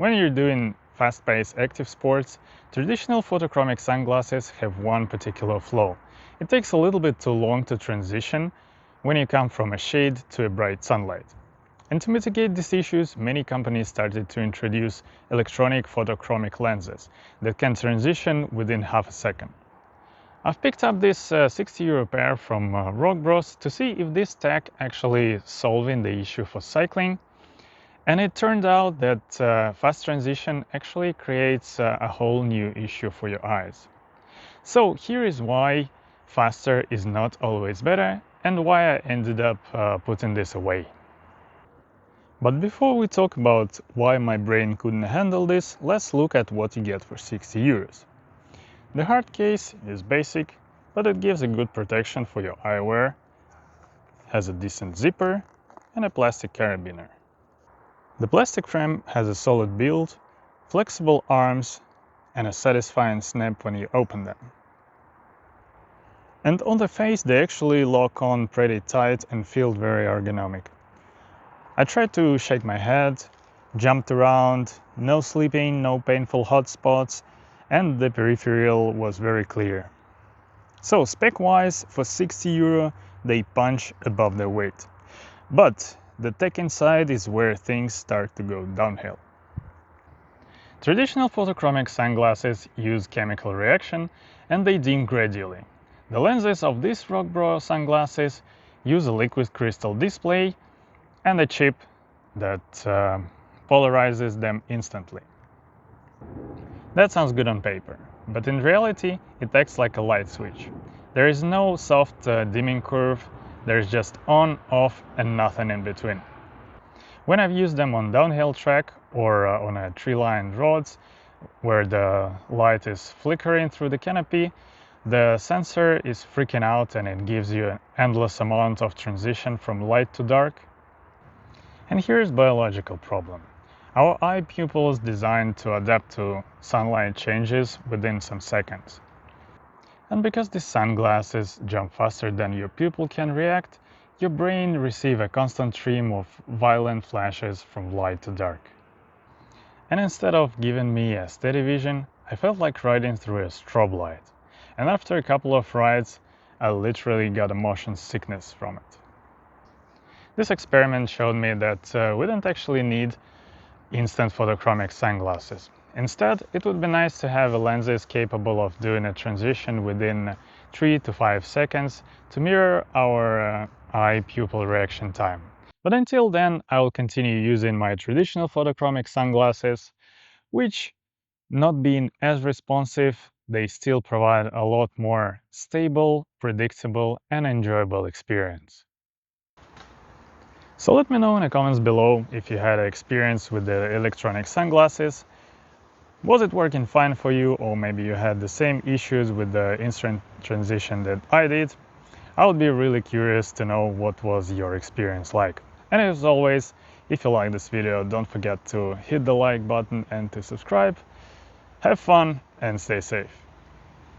When you're doing fast-paced active sports, traditional photochromic sunglasses have one particular flaw. It takes a little bit too long to transition when you come from a shade to a bright sunlight. And to mitigate these issues, many companies started to introduce electronic photochromic lenses that can transition within half a second. I've picked up this 60 euro pair from Rockbros to see if this tech actually solving the issue for cycling. And it turned out that fast transition actually creates a whole new issue for your eyes. So here is why faster is not always better and why I ended up putting this away. But before we talk about why my brain couldn't handle this, let's look at what you get for 60 euros. The hard case is basic, but it gives a good protection for your eyewear, has a decent zipper, and a plastic carabiner. The plastic frame has a solid build, flexible arms, and a satisfying snap when you open them. And on the face they actually lock on pretty tight and feel very ergonomic. I tried to shake my head, jumped around, no sleeping, no painful hot spots, and the peripheral was very clear. So spec-wise, for 60 euro, they punch above their weight. But the tech inside is where things start to go downhill. Traditional photochromic sunglasses use chemical reaction and they dim gradually. The lenses of these Rockbros sunglasses use a liquid crystal display and a chip that polarizes them instantly. That sounds good on paper, but in reality it acts like a light switch. There is no soft dimming curve, there's just on, off and nothing in between. When I've used them on downhill track or on a tree-lined roads where the light is flickering through the canopy, the sensor is freaking out and it gives you an endless amount of transition from light to dark. And here's the biological problem. Our eye pupil is designed to adapt to sunlight changes within some seconds. And because these sunglasses jump faster than your pupil can react, your brain receives a constant stream of violent flashes from light to dark. And instead of giving me a steady vision, I felt like riding through a strobe light. And after a couple of rides, I literally got a motion sickness from it. This experiment showed me that we don't actually need instant photochromic sunglasses. Instead, it would be nice to have lenses capable of doing a transition within 3 to 5 seconds to mirror our eye pupil reaction time. But until then, I will continue using my traditional photochromic sunglasses, which, not being as responsive, they still provide a lot more stable, predictable, and enjoyable experience. So let me know in the comments below if you had an experience with the electronic sunglasses. Was it working fine for you, or maybe you had the same issues with the instant transition that I did? I would be really curious to know what was your experience like. And as always, if you like this video, don't forget to hit the like button and to subscribe. Have fun and stay safe.